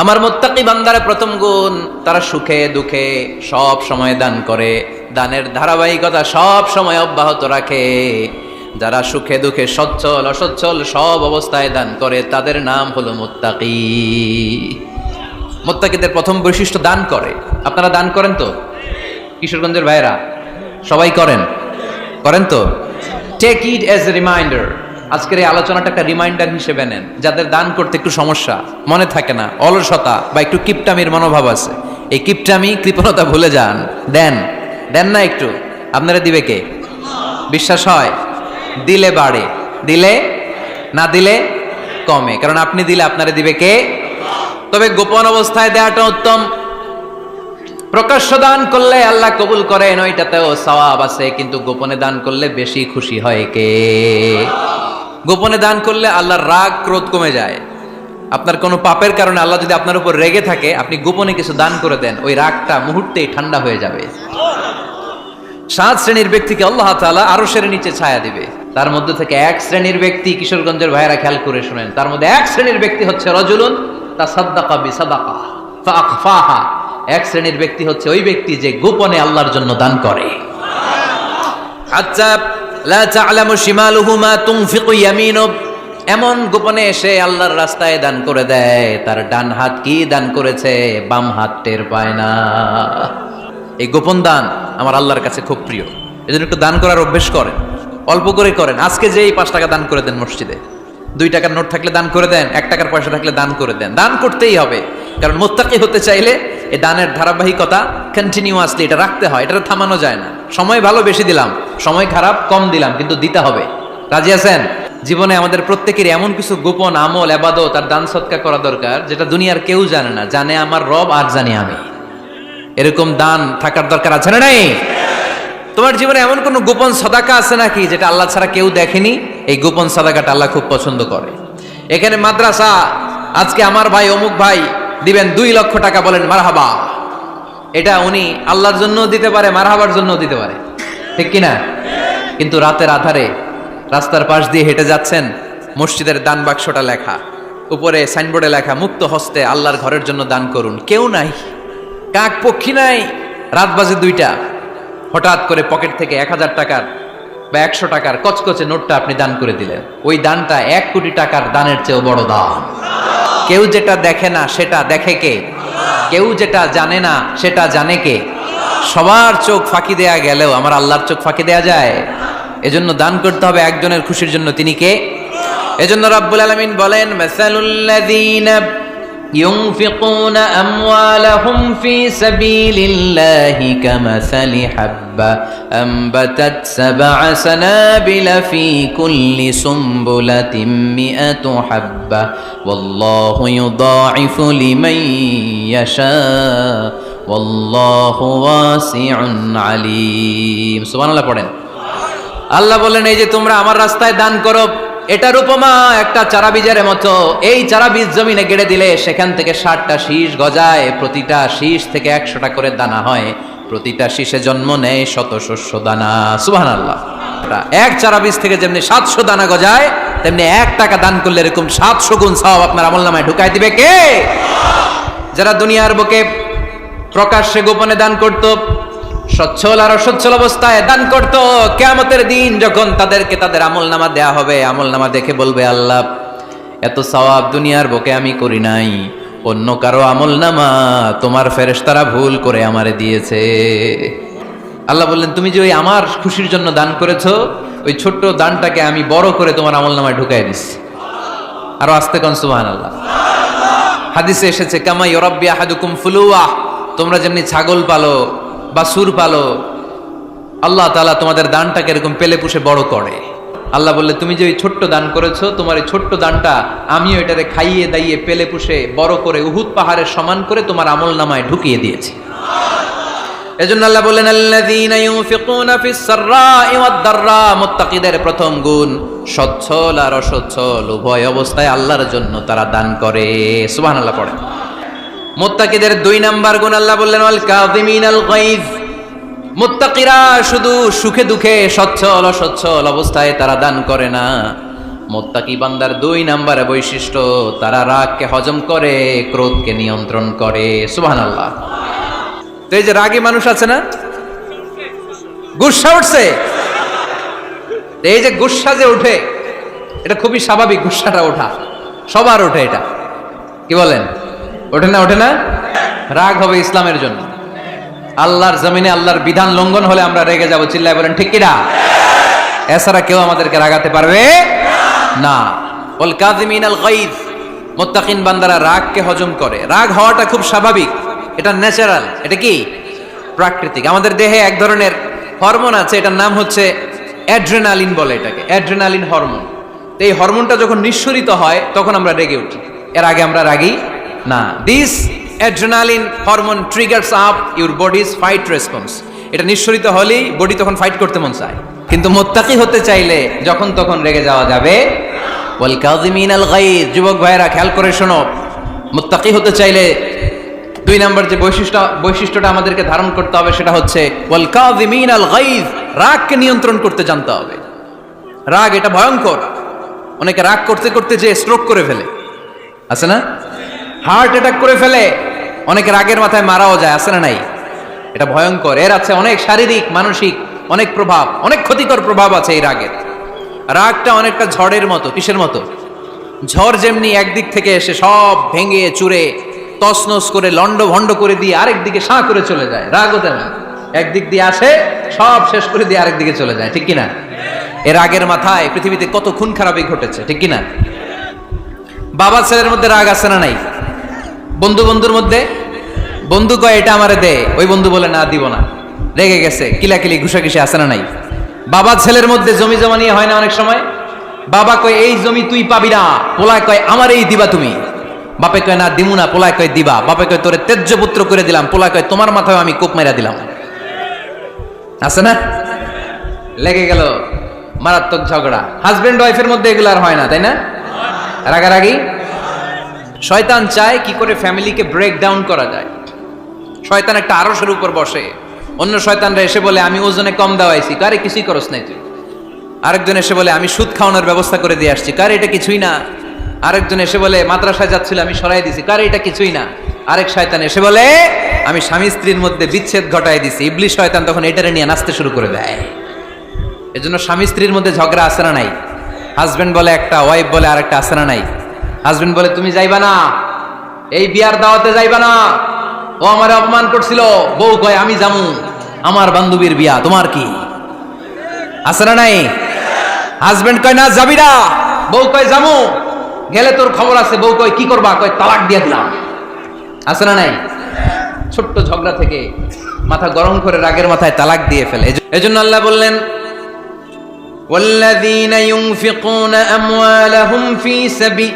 আমার মুত্তাকি বান্দারা প্রথম গুণ, তারা সুখে দুঃখে সব সময় দান করে, দানের ধারাবাহিকতা সব সময় অব্যাহত রাখে। যারা সুখে দুঃখে সচ্ছল অসচ্ছল সব অবস্থায় দান করে, তাদের নাম হলো মুত্তাকি। মুত্তাকিদের প্রথম বৈশিষ্ট্য দান করে। আপনারা দান করেন তো? কিশোরগঞ্জের ভাইরা সবাই করেন তো? Take it as a reminder. আজকের এই আলোচনাটা একটা রিমাইন্ডার হিসেবে নেন। যাদের দান করতে একটু সমস্যা, মনে থাকে না, অলসতা বা একটু কিপটামির মনোভাব আছে, এই কিপটামি কৃপণতা ভুলে যান। দেন না একটু। আপনারা দিবে কে? বিশ্বাস হয়? দিলে বাড়ে, দিলে না দিলে কমে। কারণ আপনি দিলে আপনারা দিবে কে? তবে গোপন অবস্থায় দেওয়াটা উত্তম। প্রকাশ্য দান করলে আল্লাহ কবুল করেন, ওইটাতেও সওয়াব আছে, কিন্তু গোপনে দান করলে বেশি খুশি হয় কে? গোপনে দান করলে আল্লাহর রাগ ক্রোধ কমে যায়। আপনার কোনো পাপের কারণে আল্লাহ যদি আপনার উপর রেগে থাকে, আপনি গোপনে কিছু দান করে দেন, ওই রাগটা মুহূর্তেই ঠান্ডা হয়ে যাবে। 7 শ্রেণীর ব্যক্তিকে আল্লাহ তাআলা আরশের নিচে ছায়া দিবে। তার মধ্যে থেকে 1 শ্রেণীর ব্যক্তি, কিশোরগঞ্জের ভাইয়েরা খেয়াল করে শুনেন, তার মধ্যে 1 শ্রেণীর ব্যক্তি হচ্ছে রাজুলুন তাসাদ্দাকা বিসাদাকা ফাআখফাহা। 1 শ্রেণীর ব্যক্তি হচ্ছে ওই ব্যক্তি যে গোপনে আল্লাহর জন্য দান করে। আচ্ছা, লা তা'লামু শিমালুহু মা তুনফিকু ইয়ামিনু, এমন গোপনে এসে আল্লাহর রাস্তায় দান করে দেয়, তার ডান হাত কি দান করেছে বাম হাত টের পায় না। এই গোপন দান আমার আল্লাহর কাছে খুব প্রিয়। এজন্য একটু দান করার অভ্যেস করেন, অল্প করে করেন। আজকে যেই 5 টাকা দান করে দেন মসজিদে, 2 টাকার নোট থাকলে দান করে দেন, 1 টাকার পয়সা থাকলে দান করে দেন। দান করতেই হবে, কারণ মুত্তাকি হতে চাইলে এই দানের ধারাবাহিকতা কন্টিনিউয়াসলি এটা রাখতে হয়, এটা থামানো যায় না। সময় ভালো বেশি দিলাম, সময় খারাপ কম দিলাম, কিন্তু দিতে হবে। রাজি আছেন? জীবনে আমাদের প্রত্যেকেরই এমন কিছু গোপন আমল ইবাদত আর দান সদকা করা দরকার, যেটা দুনিয়ার কেউ জানে না, জানে আমার রব আর জানি আমি। এরকম দান থাকার দরকার আছে না নাই? তোমার জীবনে এমন কোন গোপন সাদাকা আছে নাকি যেটা আল্লাহ ছাড়া কেউ দেখেনি? এই গোপন সাদাকাটা আল্লাহ খুব পছন্দ করে। এখানে মাদ্রাসা, আজকে আমার ভাই অমুক ভাই দিবেন 2 লক্ষ টাকা, বলেন মারহাবা। এটা উনি আল্লাহর জন্য দিতে পারে, মারহাবার জন্য দিতে পারে, ঠিক কিনা? কিন্তু রাতের আধারে রাস্তার পাশ দিয়ে হেঁটে যাচ্ছেন, মসজিদের দান বাক্সটা লেখা, উপরে সাইনবোর্ডে লেখা মুক্ত হস্তে আল্লাহর ঘরের জন্য দান করুন। কেউ নাই, কাক পক্ষী নাই, রাত বাজে 2টা, হঠাৎ করে পকেট থেকে 1000 টাকার বা 100 টাকার কচকচে নোটটা আপনি দান করে দিলেন। ওই দানটা 1 কোটি টাকার দানের চেয়েও বড় দান। কেউ যেটা দেখে না সেটা দেখে কে? কেউ যেটা জানে না সেটা জানে কে? সবার চোখ ফাঁকি দেয়া গেলেও আমার আল্লাহর চোখ ফাঁকি দেয়া যায়? এজন্য দান করতে হবে একজনের খুশির জন্য। তিনি কে? এজন্য রাব্বুল আলামিন বলেন, মাসালুল্লাযীনা ينفقون أموالهم في سبيل الله كمثل حبة أنبتت 7 سنابل في كل سنبلة 100 حبة والله يضاعف لمن يشاء والله واسع عليم। সুবহানাল্লাহ পড়েন। আল্লাহ বলেন, এই যে তোমরা আমার রাস্তায় দান করো, এটার উপমা একটা চারা বীজের মতো। এই চারা বীজ জমিনে গেড়ে দিলে সেখান থেকে 60টা শীষ গজায়, প্রতিটা শীষ থেকে 100টা করে দানা হয়, প্রতিটা শীষে জন্ম নেয় 100 শস্য দানা। সুবহানাল্লাহ। এক চারা বীজ থেকে যেমনি 700 দানা গজায়, তেমনি 1 টাকা দান করলে এরকম 700 গুণ সওয়াব আপনার আমলনামায় ঢুকাই দিবে কে? যারা দুনিয়ার বুকে প্রকাশ্যে গোপনে দান করত, সচ্ছল আর অসচ্ছল অবস্থায় দান করত, কিয়ামতের দিন যখন তাদেরকে তাদের আমলনামা দেয়া হবে, আমলনামা দেখে বলবে, আল্লাহ এত সওয়াব দুনিয়ার বুকে আমি করি নাই, অন্য কারো আমলনামা তোমার ফেরেশতারা ভুল করে আমারে দিয়েছে। আল্লাহ বললেন, তুমি যে ওই আমার খুশির জন্য দান করেছো, ওই ছোট্ট দানটাকে আমি বড় করে তোমার আমলনামায় ঢুকাই দিচ্ছি। আরো আস্তে কোন সুবহানাল্লাহ। হাদিসে এসেছে, কামা ইউরাব্বি আহাদুকুম ফুলুয়া, তোমরা যেমনি ছাগল পালো বা সুর পালো, আল্লাহ তাআলা তোমাদের দানটাকে এরকম পেলে পুষে বড় করে। আল্লাহ বললে, তুমি যে ওই ছোট্ট দান করেছো, তোমার এই ছোট্ট দানটা আমিও এটারে খাইয়ে দাইয়ে পেলে পুষে বড় করে উহুদ পাহাড়ের সমান করে তোমার আমলনামায় ঢুকিয়ে দিয়েছি। এজন্য আল্লাহ বললেন, আল্লাযীনা ইউনফিকুনা ফিস সাররাই ওয়াদ দাররা, মুত্তাকিদের প্রথম গুণ সচ্ছল আর অসচ্ছল উভয় অবস্থায় আল্লাহর জন্য তারা দান করে। সুবহানাল্লাহ পড়ে। মুত্তাকিদের 2 নাম্বার গুণ আল্লাহ বললেন, ওয়াল কাযিমিনাল গায়জ, মুত্তাকিরা শুধু সুখে দুঃখে সচ্ছল অসচ্ছল অবস্থায় তারা দান করে না, মুত্তাকি বান্দার 2 নম্বরে বৈশিষ্ট্য, তারা রাগকে হজম করে, ক্রোধকে নিয়ন্ত্রণ করে। সুবহানাল্লাহ। তো এই যে রাগী মানুষ আছে না, গুসা উঠছে, এই যে গুসা যে উঠে, এটা খুবই স্বাভাবিক। গুসাটা ওঠা সবার ওঠে, এটা কি বলেন, ওঠে না? ওঠে না? রাগ হবে ইসলামের জন্য। আল্লাহর জমিনে আল্লাহর বিধান লঙ্ঘন হলে আমরা রেগে যাব, চিল্লায় বলেন ঠিক কিনা? এছাড়া কেউ আমাদেরকে রাগাতে পারবে না। ওয়াল কাযিমিনাল গায়জ, মুত্তাকিন বান্দারা রাগকে হজম করে। রাগ হওয়াটা খুব স্বাভাবিক, এটা ন্যাচারাল, এটা কি প্রাকৃতিক। আমাদের দেহে এক ধরনের হরমোন আছে, এটার নাম হচ্ছে অ্যাড্রেনালিন বলে এটাকে, অ্যাড্রেনালিন হরমোন। এই হরমোনটা যখন নিঃসরিত হয় তখন আমরা রেগে উঠি, এর আগে আমরা রাগি না। This adrenaline hormone triggers up your bodies fight response. এটা নিঃসরিত হলেই বডি তখন ফাইট করতে মন চায়। কিন্তু মুত্তাকি হতে চাইলে যখন তখন রেগে যাওয়া যাবে। ওয়াল কাযিমিনাল গায়জ, যুবক ভাইরা খেয়াল করে শোনো, মুত্তাকি হতে চাইলে 2 নম্বর যে বৈশিষ্ট্যটা আমাদেরকে ধারণ করতে হবে সেটা হচ্ছে ওয়াল কাযিমিনাল গায়জ, রাগকে নিয়ন্ত্রণ করতে জানতে হবে। রাগ এটা ভয়ঙ্কর। অনেকে রাগ করতে করতে যে স্ট্রোক করে ফেলে, আছে না? হার্ট অ্যাটাক করে ফেলে। অনেকে রাগের মাথায় মারাও যায়, আছে না নাই? এটা ভয়ঙ্কর। এর আছে অনেক শারীরিক, মানসিক অনেক প্রভাব, অনেক ক্ষতিকর প্রভাব আছে এই রাগের। রাগটা অনেকটা ঝড়ের মতো। কিসের মতো? ঝড় যেমনি একদিক থেকে এসে সব ভেঙে চুরে তছনছ করে লন্ড ভন্ড করে দিয়ে আরেক দিকে সাঁ করে চলে যায়, রাগও তেমন একদিক দিয়ে আসে সব শেষ করে দিয়ে আরেক দিকে চলে যায়, ঠিক কিনা? এর রাগের মাথায় পৃথিবীতে কত খুন খারাপই ঘটেছে, ঠিক কিনা? বাবা ছেলের মধ্যে রাগ আছে না নাই? বন্ধু বন্ধুর মধ্যে, বন্ধু কয় এটা আমারে দে, ওই বন্ধু বলে না দিব না, রেগে গেছে, কিলাকিলি ঘুষাঘুষি আছে না নাই? বাবা ছেলের মধ্যে জমি জমা নিয়ে হয় না অনেক সময়? বাবা কয় এই জমি তুই পাবি না, পোলায় কয় আমার এই দিবা তুমি। বাপে কয় না দিমু না, পোলায় কয় দিবা। বাপে কয় তোরে তেজ্য পুত্র করে দিলাম, পোলায় কয় তোমার মাথায় আমি কোপ মেরা দিলাম। আছে না? লেগে গেল, মারাত্মক ঝগড়া। হাজবেন্ড ওয়াইফের মধ্যে এগুলো আর হয় না, তাই না? রাগারাগি। শয়তান চায় কি করে ফ্যামিলিকে ব্রেক ডাউন করা যায়। শয়তান একটা আরশের উপর বসে, অন্য শয়তানরা এসে বলে আমি ওজনে কম দেওয়াইছি, কারে কিছুই করস নাই তুই। আরেকজন এসে বলে আমি সুদ খাওয়ানোর ব্যবস্থা করে দিয়ে আসছি, কারে এটা কিছুই না। আরেকজন এসে বলে মাদ্রাসায় যাচ্ছিল আমি সরাই দিছি, কারে এটা কিছুই না। আরেক শয়তান এসে বলে আমি স্বামী স্ত্রীর মধ্যে বিচ্ছেদ ঘটাই দিছি। ইবলিশ শয়তান তখন এটারে নিয়ে নাচতে শুরু করে দেয়। এজন্য স্বামী স্ত্রীর মধ্যে ঝগড়া আছে না নাই? হাজবেন্ড বলে একটা, ওয়াইফ বলে আরেকটা, আছে না নাই? হাজবেন্ড বলে তুমি যাইবা না, এই বিয়ার দাওয়াতে যাইবা না, ও আমার অপমান করছিল। বউ কয় আমি যামু, আমার বান্ধবীর বিয়া, তোমার কি? আছে না নাই? হাজবেন্ড কয় না যাবি না, বউ কয় যামু, গেলে তোর খবর আছে। বউ কয় কি করবা? কয় তালাক দিয়ে দিলাম। আছে না নাই? ছোট্ট ঝগড়া থেকে মাথা গরম করে রাগের মাথায় তালাক দিয়ে ফেলে। এজন্য আল্লাহ বললেন والذين ينفقون أموالهم في سبيل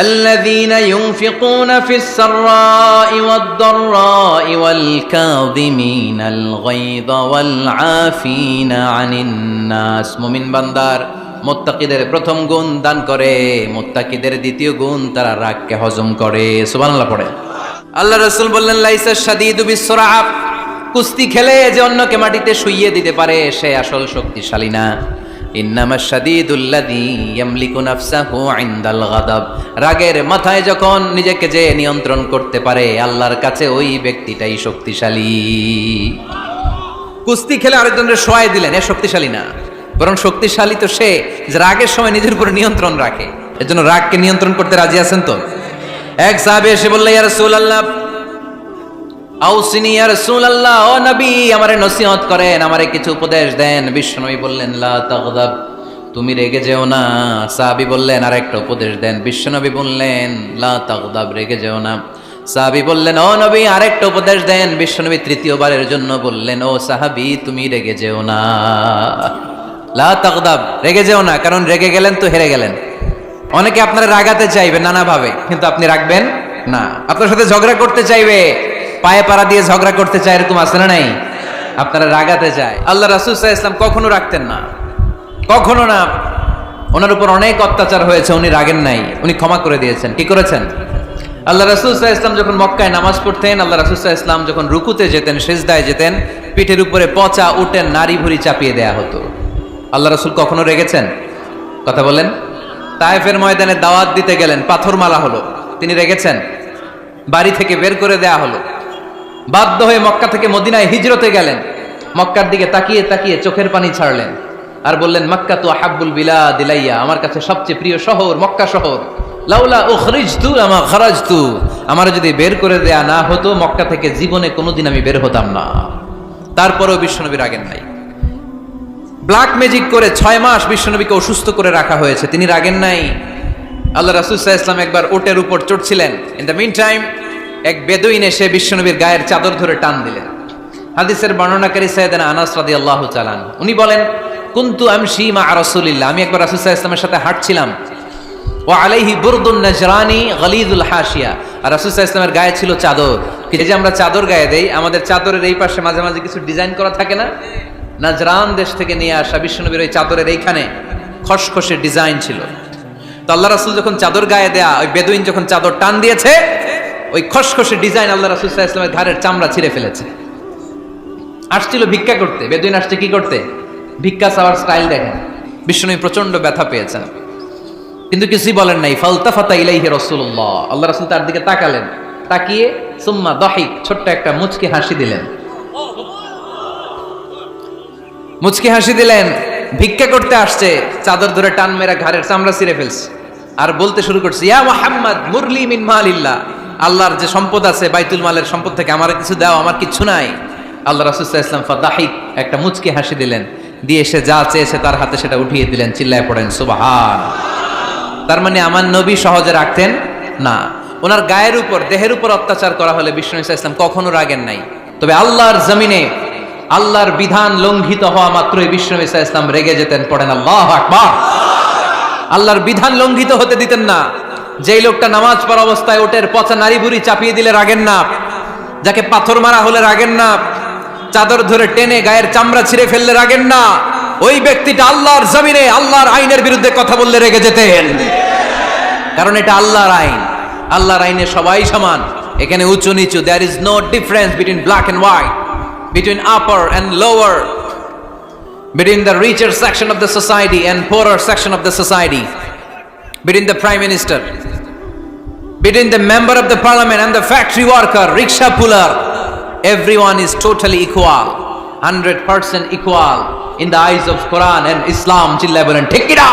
الذين ينفقون في السراء والضراء والكاظمين الغيظ والعافين عن الناس। মুমিন বান্দার মুত্তাকিদের প্রথম গুণ দান করে, মুত্তাকিদের দ্বিতীয় গুণ তারা রাগকে হজম করে। সুবহানাল্লাহ পড়ে। আল্লাহ রাসূল বললেন লাইসা শাদীদু বিসসুরআ, কুস্তি খেলে যে অন্যকে মাটিতে শুইয়ে দিতে পারে সে আসল শক্তিশালী না। ইন্নামা শাদীদুল্লাযী ইয়ামলিকু নাফসাহু ইনদাল গাদাব, রাগের মাথায় যখন নিজেকে যে নিয়ন্ত্রণ করতে পারে আল্লাহর কাছে ওই ব্যক্তিটাই শক্তিশালী। কুস্তি খেলে আরেকজনের শোয়াই দিলেন, এ শক্তিশালী না, বরং শক্তিশালী তো সে যে রাগের সময় নিজের উপর নিয়ন্ত্রণ রাখে। এজন্য রাগকে নিয়ন্ত্রণ করতে রাজি আছেন তো? এক সাহাবী এসে বলল ইয়া রাসূলুল্লাহ আউসিনি ইয়া রাসূলুল্লাহ, ও নবী আমারে নসিহত করেন, আমারে কিছু উপদেশ দেন। বিশ্বনবী বললেন লা তাগদাব, তুমি রেগে যেও না। সাহাবী বললেন আরেকটা উপদেশ দেন। বিশ্বনবী বললেন লা তাগদাব, রেগে যেও না। সাহাবী বললেন ও নবী আরেকটা উপদেশ দেন। বিশ্বনবী তৃতীয়বারের জন্য বললেন ও সাহাবী তুমি রেগে যেও না, লা তাগদাব, রেগে যেও না, কারণ রেগে গেলেন তো হেরে গেলেন। অনেকে আপনারা রাগাতে চাইবে নানাভাবে, কিন্তু আপনি রাখবেন না। আপনার সাথে ঝগড়া করতে চাইবে, পায়ে পাড়া দিয়ে ঝগড়া করতে চায়, এরকম আছে না নাই? আপনারা রাগাতে চায়। আল্লাহ রাসূল সাল্লাল্লাহু আলাইহি ওয়াসাল্লাম কখনো রাখতেন না, কখনো না। ওনার উপর অনেক অত্যাচার হয়েছে, উনি রাগেন নাই, উনি ক্ষমা করে দিয়েছেন। কি করেছেন? আল্লাহ রাসূল সাল্লাল্লাহু আলাইহি ওয়াসাল্লাম যখন মক্কায় নামাজ পড়তেন, আল্লাহ রাসূল সাল্লাল্লাহু আলাইহি ওয়াসাল্লাম যখন রুকুতে যেতেন, সিজদায় যেতেন, পিঠের উপরে পচা উটের নাড়ি ভুঁড়ি চাপিয়ে দেয়া হতো। আল্লাহ রাসূল কখনো রেগেছেন? কথা বলেন। তায়েফের ময়দানে দাওয়াত দিতে গেলেন, পাথর মারা হলো, তিনি রেগেছেন, বাড়ি থেকে বের করে দেয়া হলো, বাধ্য হয়ে মক্কা থেকে মদিনায় হিজরতে গেলেন। মক্কার দিকে তাকিয়ে তাকিয়ে চোখের পানি ছাড়লেন আর বললেন, মক্কা তো আহাব্বুল বিলাদ ইলাইয়া, আমার কাছে সবচেয়ে প্রিয় শহর মক্কা শহর। লাউলা উখরিজতু আমা খারাজতু, আমার যদি বের করে দেয়া না হতো মক্কা থেকে জীবনে কোনোদিন আমি বের হতাম না। তারপরেও বিশ্বনবী রাগেন নাই। ব্ল্যাক ম্যাজিক করে 6 মাস বিশ্বনবীকে অসুস্থ করে রাখা হয়েছে, তিনি রাগেন নাই। আল্লাহ রাসূল সাল্লাল্লাহু আলাইহি ওয়াসাল্লাম একবার ওটের উপর চড়ছিলেন। ইন দ্য মিন টাইম এক বেদুইন এসে বিশ্বনবীর গায়ের চাদর ধরে টান দিলেন। হাদিসের বর্ণনাকারী সাইয়েদনা আনাস রাদিয়াল্লাহু তাআলা উনি বলেন, কুনতু আমশি মা রাসূলিল্লাহ, আমি একবার রাসূল সাল্লাল্লাহু আলাইহি ওয়াসাল্লামের সাথে হাঁটছিলাম। ওয়া আলাইহি বুরদুন নাজরানি গলিযুল হাশিয়া, আর রাসূল সাল্লাল্লাহু আলাইহি ওয়াসাল্লামের গায়ে ছিল চাদর। এই যে আমরা চাদর গায়ে দেই, আমাদের চাদরের এই পাশে মাঝে মাঝে কিছু ডিজাইন করা থাকে না? নাজরান দেশ থেকে নিয়ে আসা বিশ্বনবীর ওই চাদরের এইখানে খসখসে ডিজাইন ছিল। তো আল্লাহ রাসূল যখন চাদর গায়ে দেয়া, ওই বেদুইন যখন চাদর টান দিয়েছে, ওই খসখসে ডিজাইন আল্লাহ রাসূল সাল্লাল্লাহু আলাইহি ওয়াসাল্লামের ঘাড়ের চামড়া ছিঁড়ে ফেলেছে। আসছিল ভিক্ষা করতে, বেদুইন আসছে কি করতে? ভিক্ষা চাওয়ার স্টাইল দেখেন। বিশ্বনবী প্রচন্ড ব্যথা পেয়েছেন, কিন্তু কিছুই বলেন নাই। ফালতাফাতা ইলাইহি রাসূলুল্লাহ, আল্লাহ রাসূল তার দিকে তাকালেন, তাকিয়ে সুম্মা দাহিক, ছোট্ট একটা মুচকি হাসি দিলেন। মুচকি হাসি দিলেন, ভিক্ষা করতে আসছে, চাদর ধরে টান মেরা ঘাড়ের চামড়া ছিঁড়ে ফেলছে, আর বলতে শুরু করছে, ইয়া মুহাম্মদ মুরলি মিন মালিল্লাহ, আল্লাহর যে সম্পদ আছে বাইতুল মালের সম্পদ থেকে আমার কিছু দাও, আমার কিচ্ছু নাই। আল্লাহ রাসূল সাল্লাল্লাহু আলাইহি ওয়াসাল্লাম ফাদাহিক, একটা মুচকি হাসি দিলেন, দিয়ে সে যা চেয়েছে তার হাতে সেটা উঠিয়ে দিলেন। চিল্লায় পড়েন সুবহান। তার মানে আমার নবী সহজে রাখতেন না। ওনার গায়ের উপর, দেহের উপর অত্যাচার করা হলে বিষ্ণু সাল্লাল্লাহু আলাইহি ওয়াসাল্লাম কখনো রাগেন নাই। তবে আল্লাহর জমিনে আল্লাহর বিধান লঙ্ঘিত হওয়া মাত্রই বিষ্ণু সাল্লাল্লাহু আলাইহি ওয়াসাল্লাম রেগে যেতেন। পড়েন আল্লাহু আকবার। আল্লাহর বিধান লঙ্ঘিত হতে দিতেন না। যেই লোকটা নামাজ পড়া অবস্থায় ওটের পচা নারী বুড়ি চাপিয়ে দিলে রাগেন না, যাকে পাথর মারা হলে রাগেন না, চাদর ধরে টেনে গায়ের চামড়া ছিঁড়ে ফেললে রাগেন না, ওই ব্যক্তিটা আল্লাহর জমিনে আল্লাহর আইনের বিরুদ্ধে কথা বললে রেগে যেতেন। কারণ এটা আল্লাহর আইন, আল্লাহর আইনে সবাই সমান। এখানে উঁচু নিচু, there is no difference between black and white, between upper and lower, between the richer section of the society and poorer section of the society, between the prime minister, between the member of the parliament and the factory worker, rickshaw puller, everyone is totally equal, 100% equal in the eyes of Quran and Islam. Chilla bolen, ঠিক কি না?